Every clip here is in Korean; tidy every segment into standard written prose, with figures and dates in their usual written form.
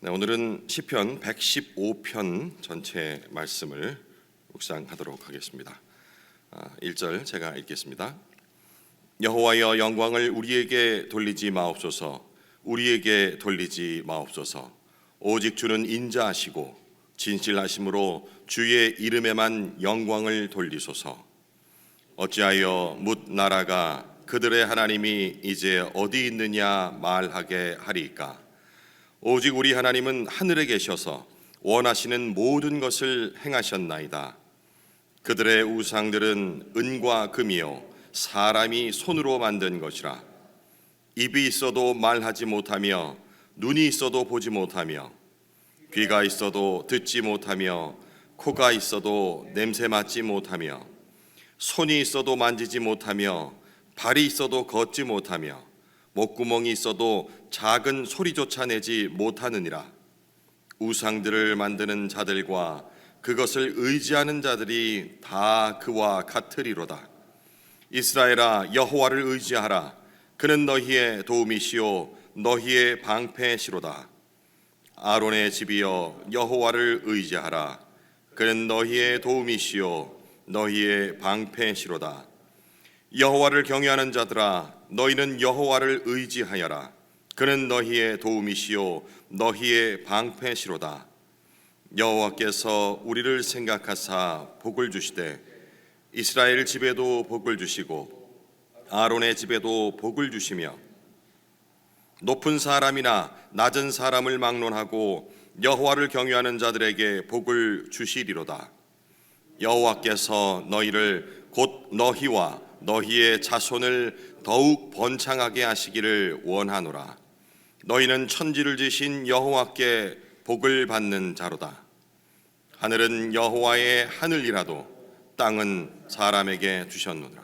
네, 오늘은 시편 115편 전체 말씀을 묵상하도록 하겠습니다. 1절 제가 읽겠습니다. 여호와여, 영광을 우리에게 돌리지 마옵소서. 우리에게 돌리지 마옵소서. 오직 주는 인자하시고 진실하심으로 주의 이름에만 영광을 돌리소서. 어찌하여 뭇 나라가 그들의 하나님이 이제 어디 있느냐 말하게 하리까. 오직 우리 하나님은 하늘에 계셔서 원하시는 모든 것을 행하셨나이다. 그들의 우상들은 은과 금이요 사람이 손으로 만든 것이라. 입이 있어도 말하지 못하며 눈이 있어도 보지 못하며 귀가 있어도 듣지 못하며 코가 있어도 냄새 맡지 못하며 손이 있어도 만지지 못하며 발이 있어도 걷지 못하며 목구멍이 있어도 작은 소리조차 내지 못하느니라. 우상들을 만드는 자들과 그것을 의지하는 자들이 다 그와 같으리로다. 이스라엘아, 여호와를 의지하라. 그는 너희의 도움이시요 너희의 방패시로다. 아론의 집이여, 여호와를 의지하라. 그는 너희의 도움이시요 너희의 방패시로다. 여호와를 경외하는 자들아, 너희는 여호와를 의지하여라. 그는 너희의 도움이시요 너희의 방패시로다. 여호와께서 우리를 생각하사 복을 주시되 이스라엘 집에도 복을 주시고 아론의 집에도 복을 주시며 높은 사람이나 낮은 사람을 막론하고 여호와를 경외하는 자들에게 복을 주시리로다. 여호와께서 너희를 곧 너희와 너희의 자손을 더욱 번창하게 하시기를 원하노라. 너희는 천지를 지신 여호와께 복을 받는 자로다. 하늘은 여호와의 하늘이라도 땅은 사람에게 주셨노라.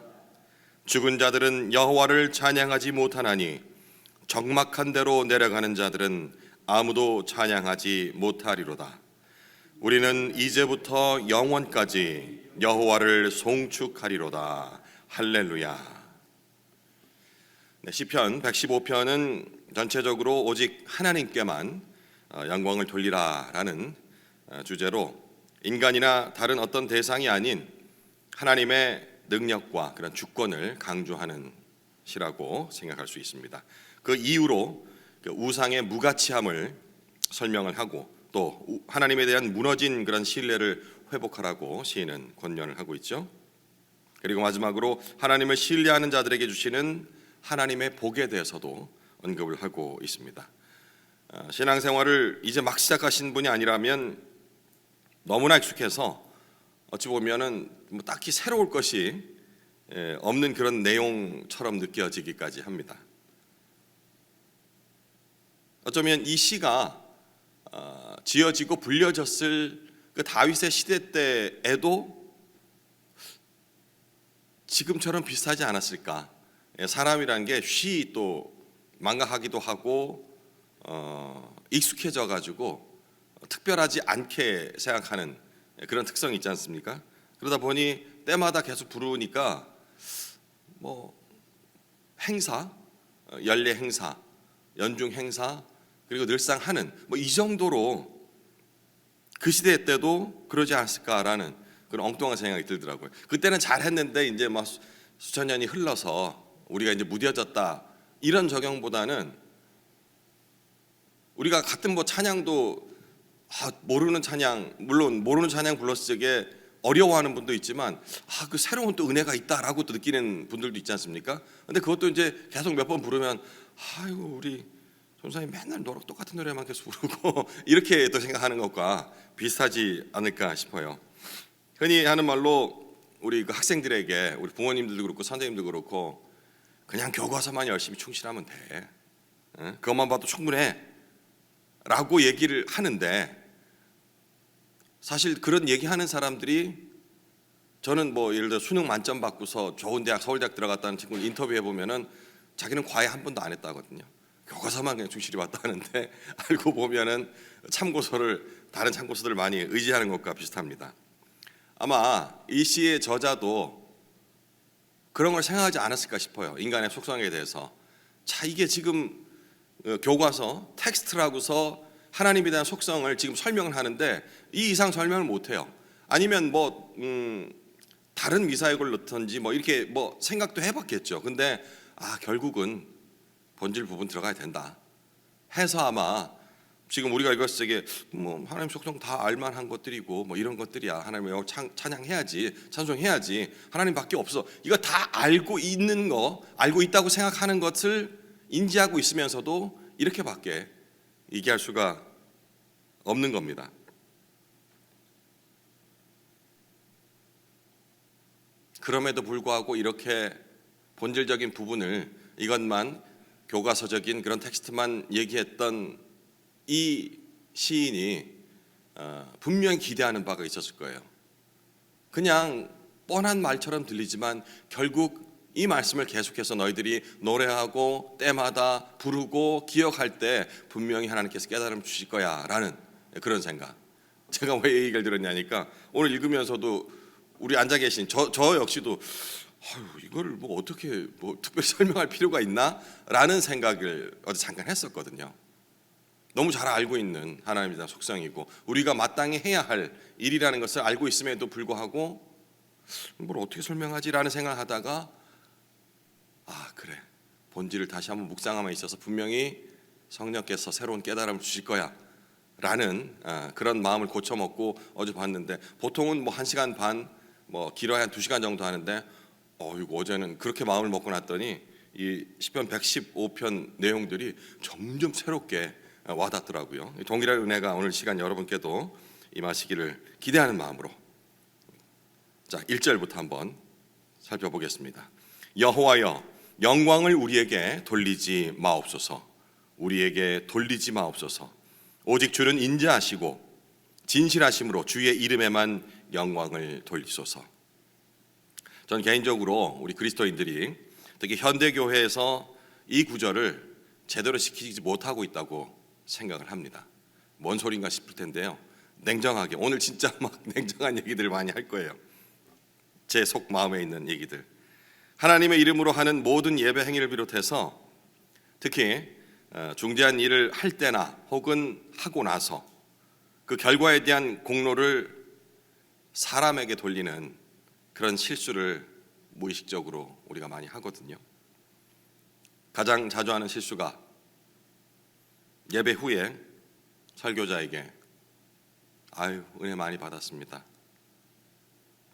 죽은 자들은 여호와를 찬양하지 못하나니 적막한 데로 내려가는 자들은 아무도 찬양하지 못하리로다. 우리는 이제부터 영원까지 여호와를 송축하리로다. 할렐루야. 네, 시편 115편은 전체적으로 오직 하나님께만 영광을 돌리라라는 주제로 인간이나 다른 어떤 대상이 아닌 하나님의 능력과 그런 주권을 강조하는 시라고 생각할 수 있습니다. 그 이유로 우상의 무가치함을 설명을 하고 또 하나님에 대한 무너진 그런 신뢰를 회복하라고 시인은 권면을 하고 있죠. 그리고 마지막으로 하나님을 신뢰하는 자들에게 주시는 하나님의 복에 대해서도 언급을 하고 있습니다. 신앙생활을 이제 막 시작하신 분이 아니라면 너무나 익숙해서 어찌 보면은 딱히 새로울 것이 없는 그런 내용처럼 느껴지기까지 합니다. 어쩌면 이 시가 지어지고 불려졌을 그 다윗의 시대 때에도 지금처럼 비슷하지 않았을까. 사람이라는 게 쉬 또 망각하기도 하고 익숙해져 가지고 특별하지 않게 생각하는 그런 특성이 있지 않습니까? 그러다 보니 때마다 계속 부르니까 뭐 행사, 연례 행사, 연중 행사, 그리고 늘상 하는 뭐 이 정도로 그 시대 때도 그러지 않았을까라는 그런 엉뚱한 생각이 들더라고요. 그때는 잘했는데 이제 막 수천 년이 흘러서 우리가 이제 무뎌졌다 이런 적용보다는 우리가 같은 뭐 찬양도 모르는 찬양, 물론 모르는 찬양 불렀을 적에 어려워하는 분도 있지만 그 새로운 또 은혜가 있다라고 또 느끼는 분들도 있지 않습니까? 근데 그것도 이제 계속 몇 번 부르면 아이고 우리 전사님 맨날 똑같은 노래만 계속 부르고 이렇게 또 생각하는 것과 비슷하지 않을까 싶어요. 흔히 하는 말로 우리 그 학생들에게 우리 부모님들도 그렇고 선생님도 그렇고 그냥 교과서만 열심히 충실하면 돼. 그것만 봐도 충분해. 라고 얘기를 하는데 사실 그런 얘기하는 사람들이 저는 뭐 예를 들어 수능 만점 받고서 좋은 대학 서울대학 들어갔다는 친구를 인터뷰해 보면은 자기는 과외 한 번도 안 했다거든요. 교과서만 그냥 충실히 봤다 하는데 알고 보면은 다른 참고서들을 많이 의지하는 것과 비슷합니다. 아마 이 시의 저자도 그런 걸 생각하지 않았을까 싶어요. 인간의 속성에 대해서. 자, 이게 지금 교과서 텍스트라고서 하나님에 대한 속성을 지금 설명을 하는데 이 이상 설명을 못 해요. 아니면 다른 미사역을 넣든지 이렇게 생각도 해봤겠죠. 근데 결국은 본질 부분 들어가야 된다 해서 아마 지금 우리가 읽었을 때 하나님 속성 다 알만한 것들이고 이런 것들이야. 하나님을 찬양해야지, 찬송해야지. 하나님밖에 없어. 이거 다 알고 있는 거, 알고 있다고 생각하는 것을 인지하고 있으면서도 이렇게밖에 얘기할 수가 없는 겁니다. 그럼에도 불구하고 이렇게 본질적인 부분을 이것만 교과서적인 그런 텍스트만 얘기했던 이 시인이 분명히 기대하는 바가 있었을 거예요. 그냥 뻔한 말처럼 들리지만 결국 이 말씀을 계속해서 너희들이 노래하고 때마다 부르고 기억할 때 분명히 하나님께서 깨달음 주실 거야 라는 그런 생각. 제가 왜 이 얘기를 들었냐니까 오늘 읽으면서도 우리 앉아 계신 저 역시도 이거를 어떻게 특별히 설명할 필요가 있나? 라는 생각을 어제 잠깐 했었거든요. 너무 잘 알고 있는 하나님에 대한 속성이고 우리가 마땅히 해야 할 일이라는 것을 알고 있음에도 불구하고 뭘 어떻게 설명하지라는 생각을 하다가 그래, 본질을 다시 한번 묵상함에 있어서 분명히 성령께서 새로운 깨달음을 주실 거야 라는 그런 마음을 고쳐먹고 어제 봤는데 보통은 1시간 반 길어야 한 2시간 정도 하는데 이거 어제는 그렇게 마음을 먹고 났더니 이 시편 115편 내용들이 점점 새롭게 와닿더라고요. 동일한 은혜가 오늘 시간 여러분께도 임하시기를 기대하는 마음으로 자 1절부터 한번 살펴보겠습니다. 여호와여 영광을 우리에게 돌리지 마옵소서. 우리에게 돌리지 마옵소서. 오직 주는 인자하시고 진실하심으로 주의 이름에만 영광을 돌리소서. 전 개인적으로 우리 그리스도인들이 특히 현대교회에서 이 구절을 제대로 지키지 못하고 있다고 생각을 합니다. 뭔 소린가 싶을 텐데요. 냉정하게 오늘 진짜 냉정한 얘기들을 많이 할 거예요. 제 속 마음에 있는 얘기들. 하나님의 이름으로 하는 모든 예배 행위를 비롯해서 특히 중대한 일을 할 때나 혹은 하고 나서 그 결과에 대한 공로를 사람에게 돌리는 그런 실수를 무의식적으로 우리가 많이 하거든요. 가장 자주 하는 실수가 예배 후에 설교자에게 은혜 많이 받았습니다.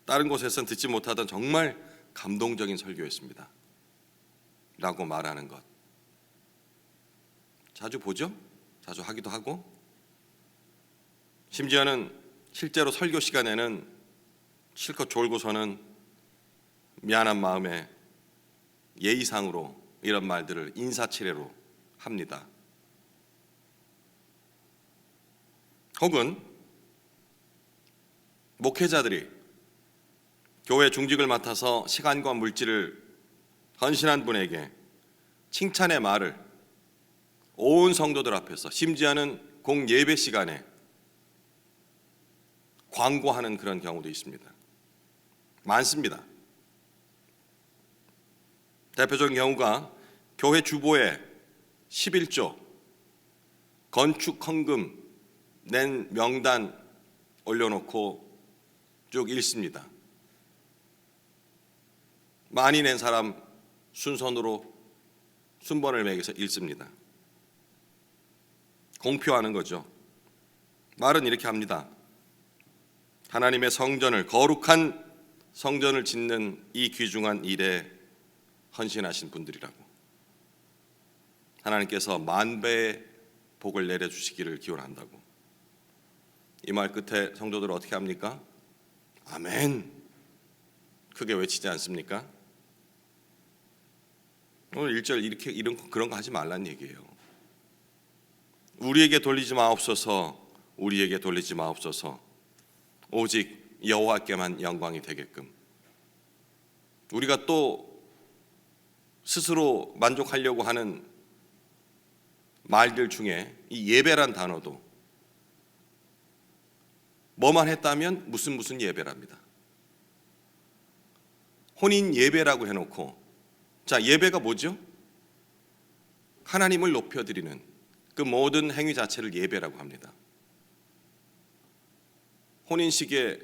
다른 곳에서는 듣지 못하던 정말 감동적인 설교였습니다 라고 말하는 것 자주 보죠? 자주 하기도 하고 심지어는 실제로 설교 시간에는 실컷 졸고서는 미안한 마음에 예의상으로 이런 말들을 인사치레로 합니다. 혹은 목회자들이 교회 중직을 맡아서 시간과 물질을 헌신한 분에게 칭찬의 말을 온 성도들 앞에서 심지어는 공예배 시간에 광고하는 그런 경우도 있습니다. 많습니다. 대표적인 경우가 교회 주보에 11조 건축 헌금 낸 명단 올려놓고 쭉 읽습니다. 많이 낸 사람 순서로 순번을 매겨서 읽습니다. 공표하는 거죠. 말은 이렇게 합니다. 하나님의 성전을 거룩한 성전을 짓는 이 귀중한 일에 헌신하신 분들이라고. 하나님께서 만배의 복을 내려주시기를 기원한다고. 이 말 끝에 성도들 어떻게 합니까? 아멘 크게 외치지 않습니까? 오늘 1절 그런 거 하지 말란 얘기예요. 우리에게 돌리지 마옵소서. 우리에게 돌리지 마옵소서. 오직 여호와께만 영광이 되게끔. 우리가 또 스스로 만족하려고 하는 말들 중에 이 예배란 단어도 뭐만 했다면 무슨 예배랍니다. 혼인 예배라고 해놓고 자 예배가 뭐죠? 하나님을 높여드리는 그 모든 행위 자체를 예배라고 합니다. 혼인식의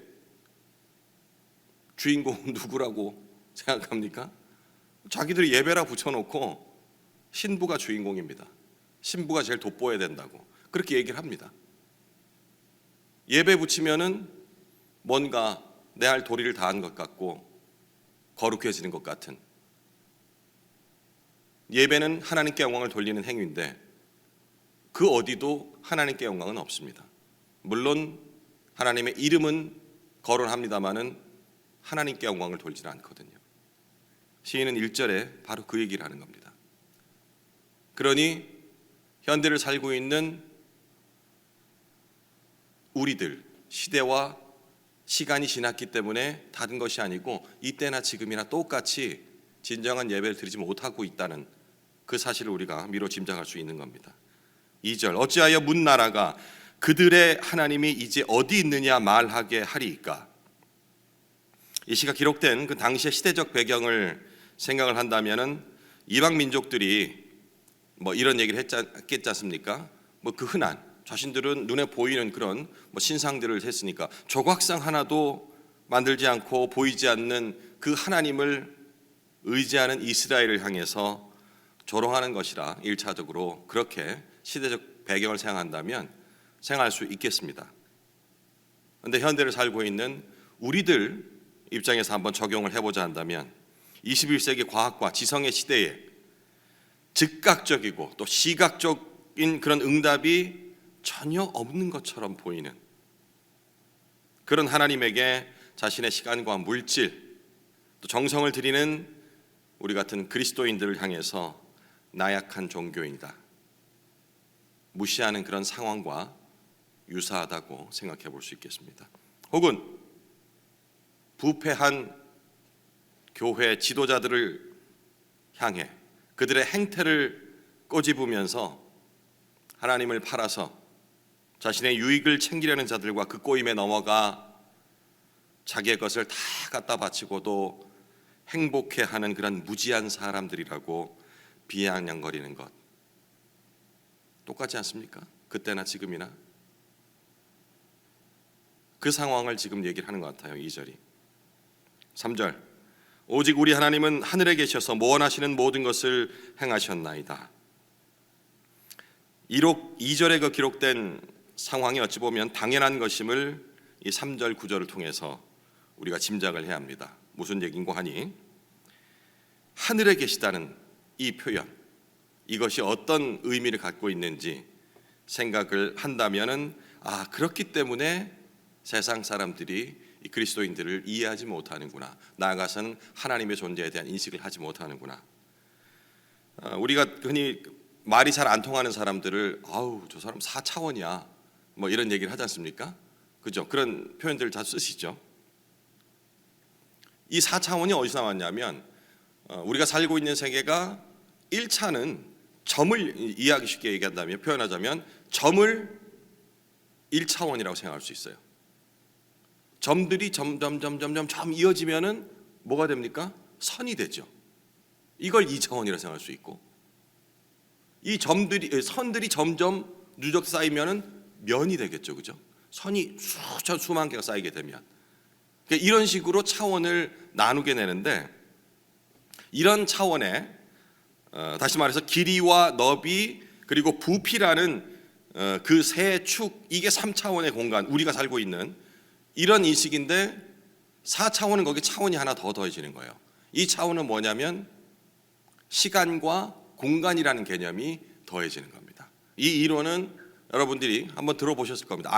주인공은 누구라고 생각합니까? 자기들이 예배라 붙여놓고 신부가 주인공입니다. 신부가 제일 돋보여야 된다고 그렇게 얘기를 합니다. 예배 붙이면은 뭔가 내 할 도리를 다한 것 같고 거룩해지는 것 같은, 예배는 하나님께 영광을 돌리는 행위인데 그 어디도 하나님께 영광은 없습니다. 물론 하나님의 이름은 거론합니다마는 하나님께 영광을 돌지는 않거든요. 시인은 1절에 바로 그 얘기를 하는 겁니다. 그러니 현대를 살고 있는 우리들, 시대와 시간이 지났기 때문에 다른 것이 아니고 이때나 지금이나 똑같이 진정한 예배를 드리지 못하고 있다는 그 사실을 우리가 미로 짐작할 수 있는 겁니다. 2절, 어찌하여 문 나라가 그들의 하나님이 이제 어디 있느냐 말하게 하리이까. 이 시가 기록된 그 당시의 시대적 배경을 생각을 한다면은 이방 민족들이 뭐 이런 얘기를 했겠지 않습니까? 뭐 그 흔한, 자신들은 눈에 보이는 그런 뭐 신상들을 했으니까 조각상 하나도 만들지 않고 보이지 않는 그 하나님을 의지하는 이스라엘을 향해서 조롱하는 것이라 1차적으로 그렇게 시대적 배경을 생각한다면 생각할 수 있겠습니다. 그런데 현대를 살고 있는 우리들 입장에서 한번 적용을 해보자 한다면 21세기 과학과 지성의 시대에 즉각적이고 또 시각적인 그런 응답이 전혀 없는 것처럼 보이는 그런 하나님에게 자신의 시간과 물질 또 정성을 드리는 우리 같은 그리스도인들을 향해서 나약한 종교인이다, 무시하는 그런 상황과 유사하다고 생각해 볼 수 있겠습니다. 혹은 부패한 교회 지도자들을 향해 그들의 행태를 꼬집으면서 하나님을 팔아서 자신의 유익을 챙기려는 자들과 그 꼬임에 넘어가 자기의 것을 다 갖다 바치고도 행복해하는 그런 무지한 사람들이라고 비아냥거리는 것, 똑같지 않습니까? 그때나 지금이나 그 상황을 지금 얘기를 하는 것 같아요. 2절이. 3절, 오직 우리 하나님은 하늘에 계셔서 원하시는 모든 것을 행하셨나이다. 2절에 그 기록된 상황이 어찌 보면 당연한 것임을 이 3절 9절을 통해서 우리가 짐작을 해야 합니다. 무슨 얘기인고 하니 하늘에 계시다는 이 표현, 이것이 어떤 의미를 갖고 있는지 생각을 한다면은 그렇기 때문에 세상 사람들이 이 그리스도인들을 이해하지 못하는구나, 나아가서는 하나님의 존재에 대한 인식을 하지 못하는구나. 우리가 흔히 말이 잘 안 통하는 사람들을 저 사람 4차원이야 뭐 이런 얘기를 하지 않습니까? 그죠? 그런 표현들을 자주 쓰시죠. 이 4차원이 어디서 나왔냐면 우리가 살고 있는 세계가 1차는 점을 이해하기 쉽게 얘기한다면, 표현하자면 점을 1차원이라고 생각할 수 있어요. 점들이 점 이어지면은 뭐가 됩니까? 선이 되죠. 이걸 2차원이라고 생각할 수 있고, 이 선들이 점점 누적 쌓이면은 면이 되겠죠, 그죠? 선이 수만 개가 쌓이게 되면, 그러니까 이런 식으로 차원을 나누게 되는데, 이런 차원에 다시 말해서 길이와 너비 그리고 부피라는 그 세 축, 이게 3차원의 공간, 우리가 살고 있는 이런 인식인데 4차원은 거기 차원이 하나 더 더해지는 거예요. 이 차원은 뭐냐면 시간과 공간이라는 개념이 더해지는 겁니다. 이 이론은 여러분들이 한번 들어보셨을 겁니다.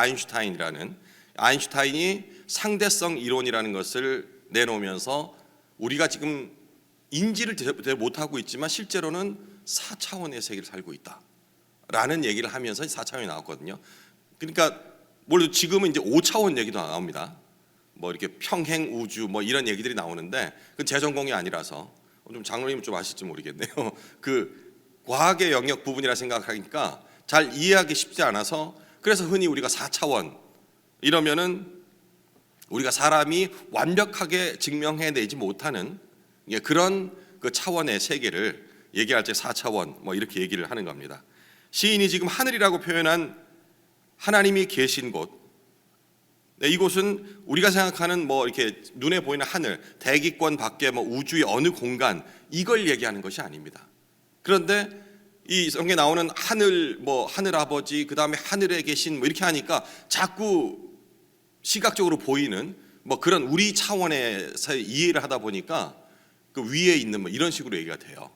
아인슈타인이 상대성 이론이라는 것을 내놓으면서 우리가 지금 인지를 못하고 있지만 실제로는 4차원의 세계를 살고 있다라는 얘기를 하면서 4차원이 나왔거든요. 그러니까 물론 지금은 이제 5차원 얘기도 나옵니다. 뭐 이렇게 평행 우주 뭐 이런 얘기들이 나오는데 그건 제 전공이 아니라서 좀 장로님은 좀 아실지 모르겠네요. 그 과학의 영역 부분이라 생각하니까 잘 이해하기 쉽지 않아서, 그래서 흔히 우리가 4차원 이러면은 우리가 사람이 완벽하게 증명해내지 못하는 그런 그 차원의 세계를 얘기할 때 4차원 뭐 이렇게 얘기를 하는 겁니다. 시인이 지금 하늘이라고 표현한 하나님이 계신 곳, 이곳은 우리가 생각하는 뭐 이렇게 눈에 보이는 하늘, 대기권 밖에 뭐 우주의 어느 공간, 이걸 얘기하는 것이 아닙니다. 그런데 이 성경에 나오는 하늘, 뭐 하늘 아버지, 그 다음에 하늘에 계신 뭐 이렇게 하니까 자꾸 시각적으로 보이는 뭐 그런 우리 차원에서 이해를 하다 보니까 그 위에 있는 뭐 이런 식으로 얘기가 돼요.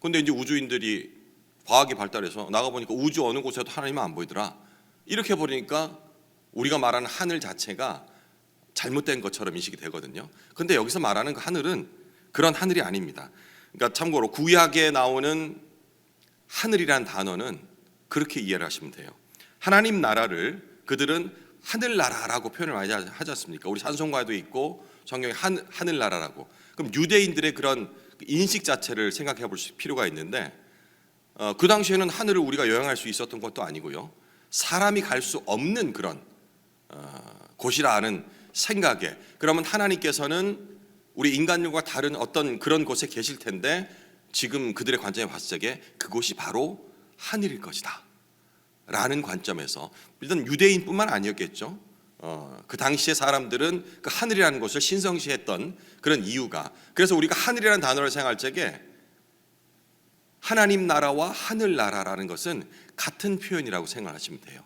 근데 이제 우주인들이 과학이 발달해서 나가 보니까 우주 어느 곳에도 하나님은 안 보이더라. 이렇게 보니까 우리가 말하는 하늘 자체가 잘못된 것처럼 인식이 되거든요. 근데 여기서 말하는 그 하늘은 그런 하늘이 아닙니다. 그러니까 참고로 구약에 나오는 하늘이란 단어는 그렇게 이해를 하시면 돼요. 하나님 나라를 그들은 하늘나라라고 표현을 많이 하지 않습니까? 우리 찬송가에도 있고 성경에 하늘나라라고. 그럼 유대인들의 그런 인식 자체를 생각해 볼 필요가 있는데, 그 당시에는 하늘을 우리가 여행할 수 있었던 것도 아니고요, 사람이 갈 수 없는 그런 곳이라는 생각에, 그러면 하나님께서는 우리 인간들과 다른 어떤 그런 곳에 계실 텐데 지금 그들의 관점에 봤을 적에 그곳이 바로 하늘일 것이다 라는 관점에서, 일단 유대인뿐만 아니었겠죠. 그 당시의 사람들은 그 하늘이라는 것을 신성시했던 그런 이유가, 그래서 우리가 하늘이라는 단어를 생각할 적에 하나님 나라와 하늘나라라는 것은 같은 표현이라고 생각하시면 돼요.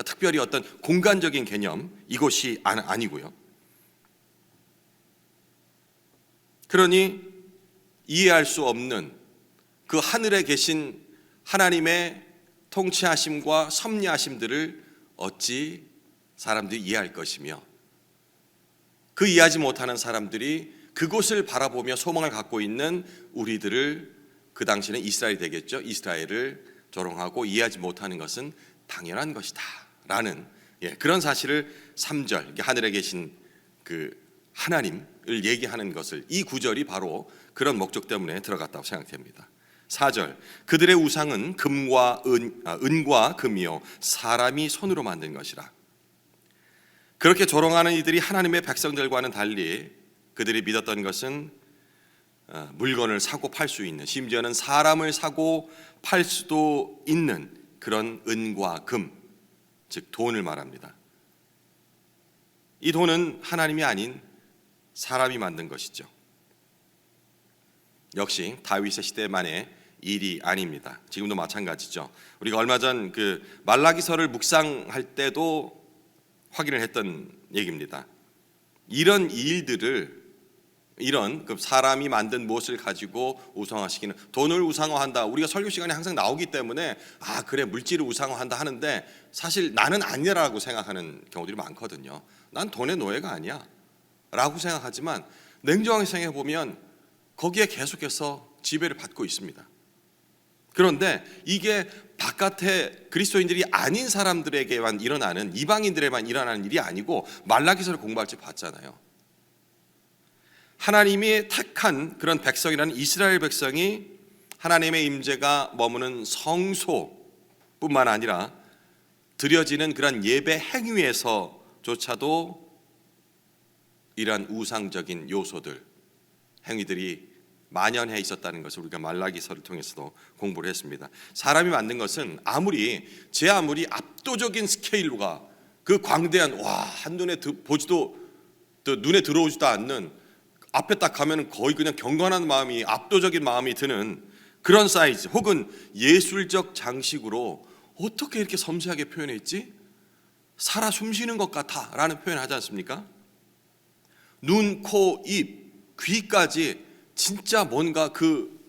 특별히 어떤 공간적인 개념, 이것이 아니고요. 그러니 이해할 수 없는 그 하늘에 계신 하나님의 통치하심과 섭리하심들을 어찌 사람들이 이해할 것이며, 그 이해하지 못하는 사람들이 그곳을 바라보며 소망을 갖고 있는 우리들을, 그 당시는 이스라엘이 되겠죠, 이스라엘을 조롱하고 이해하지 못하는 것은 당연한 것이다 라는 그런 사실을 3절 하늘에 계신 그 하나님을 얘기하는 것을, 이 구절이 바로 그런 목적 때문에 들어갔다고 생각됩니다. 4절, 그들의 우상은 은과 금이요 사람이 손으로 만든 것이라. 그렇게 조롱하는 이들이 하나님의 백성들과는 달리 그들이 믿었던 것은 물건을 사고 팔 수 있는, 심지어는 사람을 사고 팔 수도 있는 그런 은과 금, 즉 돈을 말합니다. 이 돈은 하나님이 아닌 사람이 만든 것이죠. 역시 다윗의 시대만의 일이 아닙니다. 지금도 마찬가지죠. 우리가 얼마 전 그 말라기서를 묵상할 때도 확인을 했던 얘기입니다. 이런 일들을, 이런 그 사람이 만든 무엇을 가지고 우상화시키는, 돈을 우상화한다, 우리가 설교 시간에 항상 나오기 때문에 그래 물질을 우상화한다 하는데, 사실 나는 아니라고 생각하는 경우들이 많거든요. 난 돈의 노예가 아니야 라고 생각하지만 냉정하게 생각해 보면 거기에 계속해서 지배를 받고 있습니다. 그런데 이게 바깥에 그리스도인들이 아닌 사람들에게만 일어나는, 이방인들에만 일어나는 일이 아니고, 말라기서를 공부할 때 봤잖아요. 하나님이 택한 그런 백성이라는 이스라엘 백성이 하나님의 임재가 머무는 성소뿐만 아니라 드려지는 그런 예배 행위에서조차도 이러한 우상적인 요소들, 행위들이 만연해 있었다는 것을 우리가 말라기서를 통해서도 공부를 했습니다. 사람이 만든 것은 아무리 압도적인 스케일로가, 그 광대한 한눈에 보지도 눈에 들어오지도 않는, 앞에 딱 가면 거의 그냥 경건한 마음이, 압도적인 마음이 드는 그런 사이즈, 혹은 예술적 장식으로 어떻게 이렇게 섬세하게 표현했지? 살아 숨쉬는 것 같아 라는 표현을 하지 않습니까? 눈, 코, 입, 귀까지 진짜 뭔가 그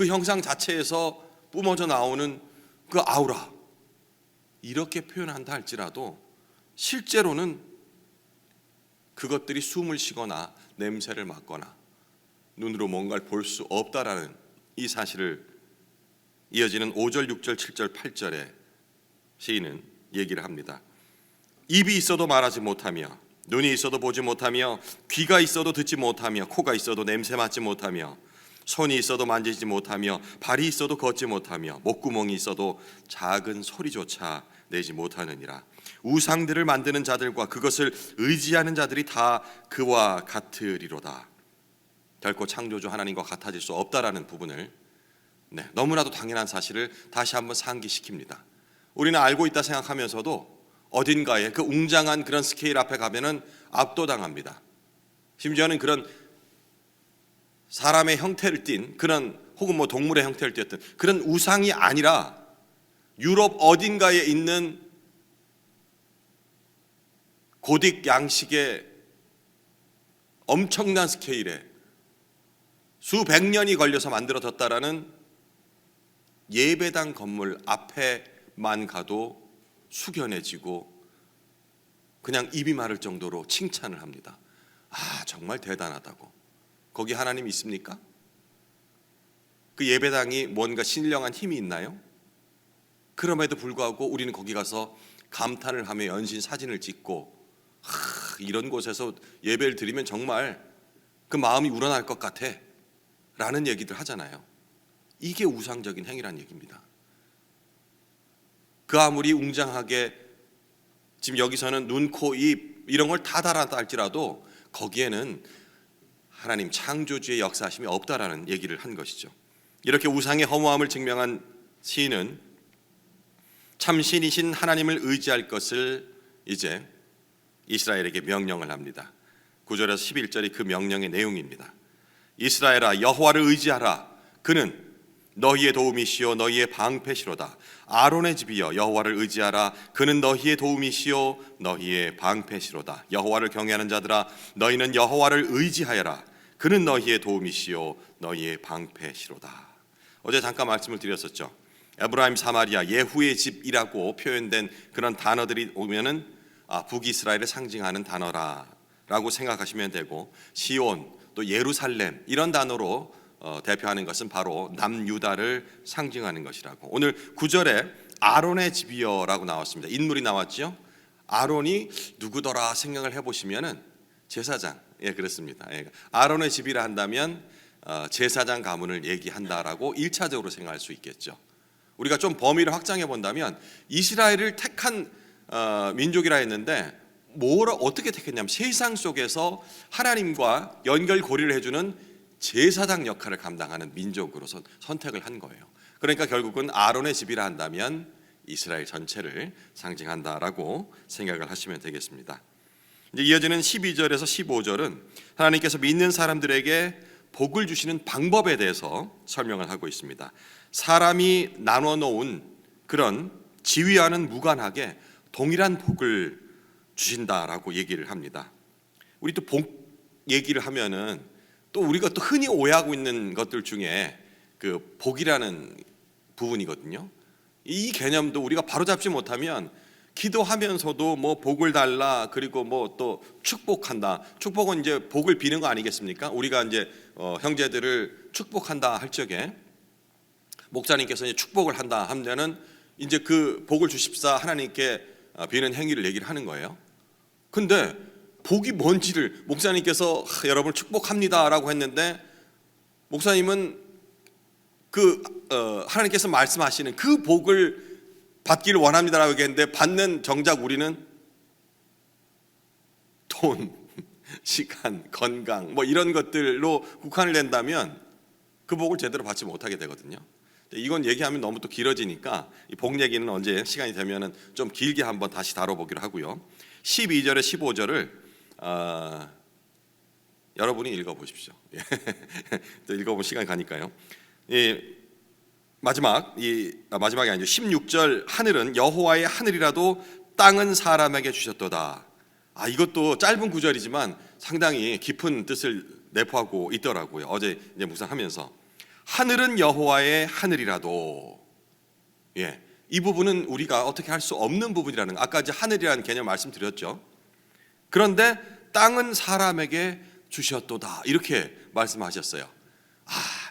형상 자체에서 뿜어져 나오는 그 아우라, 이렇게 표현한다 할지라도 실제로는 그것들이 숨을 쉬거나 냄새를 맡거나 눈으로 뭔가를 볼 수 없다라는 이 사실을 이어지는 5절, 6절, 7절, 8절에 시인은 얘기를 합니다. 입이 있어도 말하지 못하며, 눈이 있어도 보지 못하며, 귀가 있어도 듣지 못하며, 코가 있어도 냄새 맡지 못하며, 손이 있어도 만지지 못하며, 발이 있어도 걷지 못하며, 목구멍이 있어도 작은 소리조차 내지 못하느니라. 우상들을 만드는 자들과 그것을 의지하는 자들이 다 그와 같으리로다. 결코 창조주 하나님과 같아질 수 없다라는 부분을, 너무나도 당연한 사실을 다시 한번 상기시킵니다. 우리는 알고 있다 생각하면서도 어딘가에 그 웅장한 그런 스케일 앞에 가면은 압도당합니다. 심지어는 그런 사람의 형태를 띤 그런 혹은 뭐 동물의 형태를 띄었던 그런 우상이 아니라 유럽 어딘가에 있는 고딕 양식의 엄청난 스케일에 수백 년이 걸려서 만들어졌다라는 예배당 건물 앞에만 가도 숙연해지고 그냥 입이 마를 정도로 칭찬을 합니다. 아, 정말 대단하다고. 거기 하나님 있습니까? 그 예배당이 뭔가 신령한 힘이 있나요? 그럼에도 불구하고 우리는 거기 가서 감탄을 하며 연신 사진을 찍고 이런 곳에서 예배를 드리면 정말 그 마음이 우러날 것 같아 라는 얘기들 하잖아요. 이게 우상적인 행위란 얘기입니다. 그 아무리 웅장하게 지금 여기서는 눈, 코, 입 이런 걸 다 달았다 할지라도 거기에는 하나님 창조주의 역사하심이 없다라는 얘기를 한 것이죠. 이렇게 우상의 허무함을 증명한 시인은 참신이신 하나님을 의지할 것을 이제 이스라엘에게 명령을 합니다. 9절에서 11절이 그 명령의 내용입니다. 이스라엘아 여호와를 의지하라. 그는 너희의 도움이시요 너희의 방패시로다. 아론의 집이여 여호와를 의지하라. 그는 너희의 도움이시요 너희의 방패시로다. 여호와를 경외하는 자들아 너희는 여호와를 의지하여라. 그는 너희의 도움이시요 너희의 방패시로다. 어제 잠깐 말씀을 드렸었죠. 에브라임 사마리아 예후의 집이라고 표현된 그런 단어들이 오면은 북이스라엘을 상징하는 단어라라고 생각하시면 되고, 시온 또 예루살렘 이런 단어로 대표하는 것은 바로 남유다를 상징하는 것이라고. 오늘 9절에 아론의 집이여라고 나왔습니다. 인물이 나왔죠. 아론이 누구더라 생각을 해보시면은 제사장. 예, 그렇습니다. 예, 아론의 집이라 한다면 제사장 가문을 얘기한다라고 1차적으로 생각할 수 있겠죠. 우리가 좀 범위를 확장해 본다면 이스라엘을 택한 민족이라 했는데 뭘 어떻게 택했냐면 세상 속에서 하나님과 연결고리를 해주는 제사장 역할을 감당하는 민족으로서 선택을 한 거예요. 그러니까 결국은 아론의 집이라 한다면 이스라엘 전체를 상징한다라고 생각을 하시면 되겠습니다. 이제 이어지는 12절에서 15절은 하나님께서 믿는 사람들에게 복을 주시는 방법에 대해서 설명을 하고 있습니다. 사람이 나눠 놓은 그런 지위와는 무관하게 동일한 복을 주신다라고 얘기를 합니다. 우리 또 복 얘기를 하면은 또 우리가 또 흔히 오해하고 있는 것들 중에 그 복이라는 부분이거든요. 이 개념도 우리가 바로잡지 못하면 기도하면서도 뭐 복을 달라 그리고 뭐 또 축복한다. 축복은 이제 복을 비는 거 아니겠습니까? 우리가 이제 형제들을 축복한다 할 적에 목사님께서 이제 축복을 한다 하면은 이제 그 복을 주십사 하나님께 비는 행위를 얘기를 하는 거예요. 근데 복이 뭔지를 목사님께서 여러분을 축복합니다라고 했는데 목사님은 그 하나님께서 말씀하시는 그 복을 받기를 원합니다라고 얘기했는데 받는 정작 우리는 돈, 시간, 건강 뭐 이런 것들로 국한을 낸다면 그 복을 제대로 받지 못하게 되거든요. 이건 얘기하면 너무 또 길어지니까 이 복 얘기는 언제 시간이 되면은 좀 길게 한번 다시 다뤄보기로 하고요. 12절에 15절을 여러분이 읽어보십시오. 또 읽어볼 시간이 가니까요. 마지막이 아니죠. 16절 하늘은 여호와의 하늘이라도 땅은 사람에게 주셨도다. 이것도 짧은 구절이지만 상당히 깊은 뜻을 내포하고 있더라고요. 어제 이제 묵상하면서 하늘은 여호와의 하늘이라도, 이 부분은 우리가 어떻게 할 수 없는 부분이라는 거. 아까 이제 하늘이라는 개념 말씀드렸죠. 그런데 땅은 사람에게 주셨도다 이렇게 말씀하셨어요.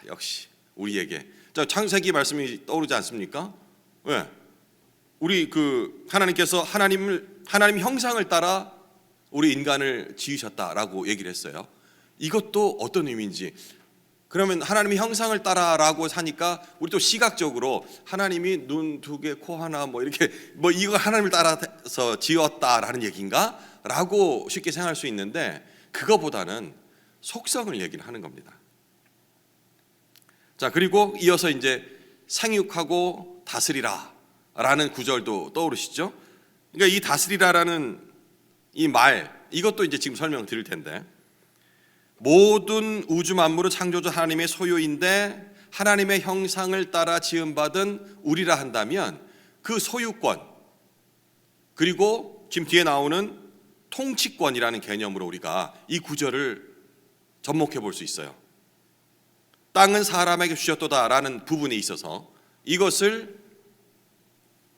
역시 우리에게 창세기 말씀이 떠오르지 않습니까? 왜? 우리 하나님께서 하나님 형상을 따라 우리 인간을 지으셨다라고 얘기를 했어요. 이것도 어떤 의미인지. 그러면 하나님의 형상을 따라라고 하니까 우리 또 시각적으로 하나님이 눈 두 개, 코 하나 뭐 이렇게 뭐 이거 하나님을 따라서 지었다라는 얘기인가? 라고 쉽게 생각할 수 있는데 그거보다는 속성을 얘기를 하는 겁니다. 자, 그리고 이어서 이제 생육하고 다스리라 라는 구절도 떠오르시죠? 그러니까 이 다스리라라는 이 말, 이것도 이제 지금 설명드릴 텐데, 모든 우주 만물은 창조주 하나님의 소유인데 하나님의 형상을 따라 지음받은 우리라 한다면 그 소유권, 그리고 지금 뒤에 나오는 통치권이라는 개념으로 우리가 이 구절을 접목해 볼 수 있어요. 땅은 사람에게 주셨도다라는 부분에 있어서 이것을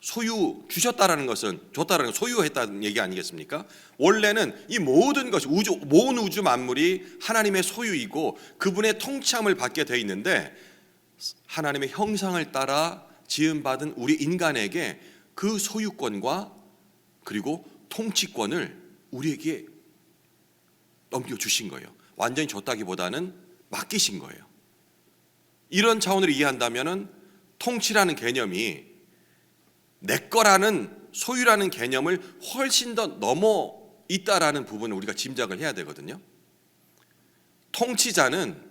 소유, 주셨다라는 것은, 줬다라는 건 소유했다는 얘기 아니겠습니까? 원래는 이 모든 것이 모든 우주 만물이 하나님의 소유이고 그분의 통치함을 받게 돼 있는데, 하나님의 형상을 따라 지음받은 우리 인간에게 그 소유권과 그리고 통치권을 우리에게 넘겨주신 거예요. 완전히 줬다기보다는 맡기신 거예요. 이런 차원으로 이해한다면 통치라는 개념이 내 거라는, 소유라는 개념을 훨씬 더 넘어 있다라는 부분을 우리가 짐작을 해야 되거든요. 통치자는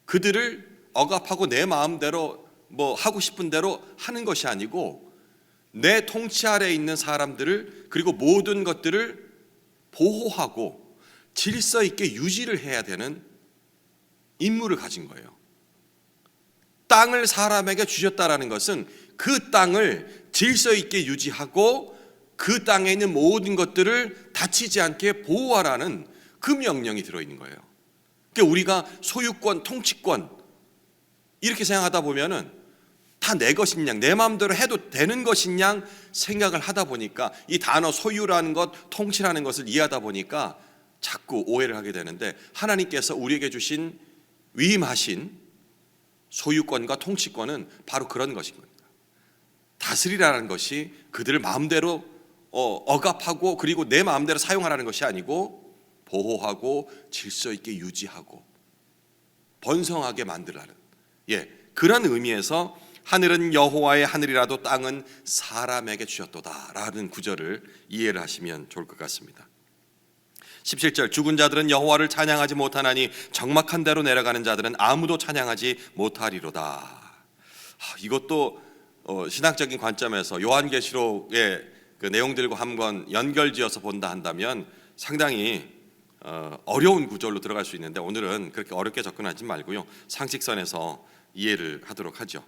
그들을 억압하고 내 마음대로 뭐 하고 싶은 대로 하는 것이 아니고 내 통치 아래에 있는 사람들을, 그리고 모든 것들을 보호하고 질서 있게 유지를 해야 되는 임무를 가진 거예요. 땅을 사람에게 주셨다라는 것은 그 땅을 질서 있게 유지하고 그 땅에 있는 모든 것들을 다치지 않게 보호하라는 그 명령이 들어있는 거예요. 그러니까 우리가 소유권, 통치권 이렇게 생각하다 보면은 다 내 것인 양, 내 마음대로 해도 되는 것인 양 생각을 하다 보니까 이 단어 소유라는 것, 통치라는 것을 이해하다 보니까 자꾸 오해를 하게 되는데, 하나님께서 우리에게 주신 위임하신 소유권과 통치권은 바로 그런 것인 겁니다. 다스리라는 것이 그들을 마음대로 억압하고 그리고 내 마음대로 사용하라는 것이 아니고 보호하고 질서 있게 유지하고 번성하게 만들라는, 그런 의미에서 하늘은 여호와의 하늘이라도 땅은 사람에게 주셨도다라는 구절을 이해를 하시면 좋을 것 같습니다. 17절, 죽은 자들은 여호와를 찬양하지 못하나니 적막한 데로 내려가는 자들은 아무도 찬양하지 못하리로다. 이것도 신학적인 관점에서 요한계시록의 그 내용들과 한번 연결지어서 본다 한다면 상당히 어려운 구절로 들어갈 수 있는데, 오늘은 그렇게 어렵게 접근하지 말고요, 상식선에서 이해를 하도록 하죠.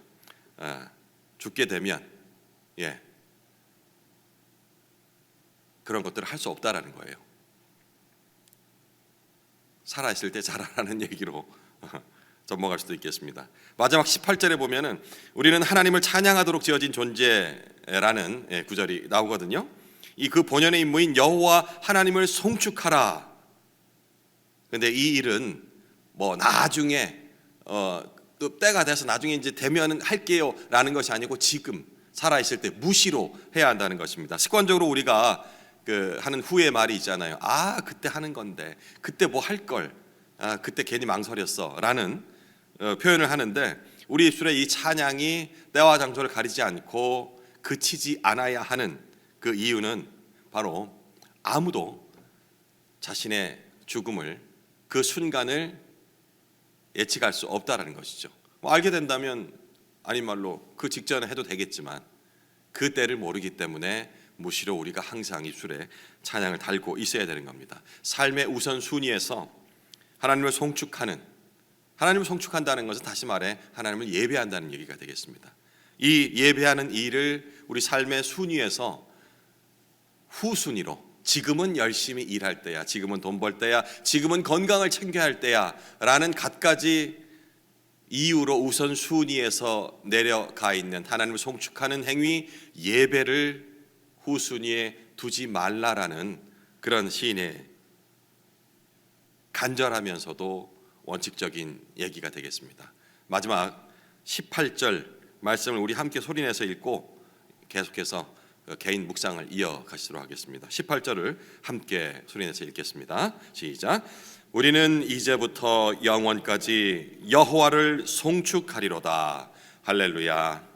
죽게 되면 그런 것들을 할 수 없다라는 거예요. 살아있을 때 잘하라는 얘기로 접목할 수도 있겠습니다. 마지막 18절에 보면은 우리는 하나님을 찬양하도록 지어진 존재라는 구절이 나오거든요. 그 본연의 임무인 여호와 하나님을 송축하라. 근데 이 일은 뭐 나중에 또 때가 돼서 나중에 이제 되면은 할게요라는 것이 아니고 지금 살아있을 때 무시로 해야 한다는 것입니다. 습관적으로 우리가 하는 후의 말이 있잖아요. 그때 하는 건데, 그때 뭐 할 걸, 그때 괜히 망설였어라는 표현을 하는데, 우리 입술의 이 찬양이 때와 장소를 가리지 않고 그치지 않아야 하는 그 이유는 바로 아무도 자신의 죽음을, 그 순간을 예측할 수 없다라는 것이죠. 알게 된다면 아닌 말로 그 직전에 해도 되겠지만 그 때를 모르기 때문에 무시로 우리가 항상 입술에 찬양을 달고 있어야 되는 겁니다. 삶의 우선순위에서 하나님을 송축한다는 것은 다시 말해 하나님을 예배한다는 얘기가 되겠습니다. 이 예배하는 일을 우리 삶의 순위에서 후순위로, 지금은 열심히 일할 때야, 지금은 돈 벌 때야, 지금은 건강을 챙겨야 할 때야 라는 갖가지 이유로 우선순위에서 내려가 있는 하나님을 송축하는 행위, 예배를 후순위에 두지 말라라는 그런 시인의 간절하면서도 원칙적인 얘기가 되겠습니다. 마지막 18절 말씀을 우리 함께 소리내서 읽고 계속해서 개인 묵상을 이어가시도록 하겠습니다. 18절을 함께 소리내서 읽겠습니다. 시작. 우리는 이제부터 영원까지 여호와를 송축하리로다. 할렐루야.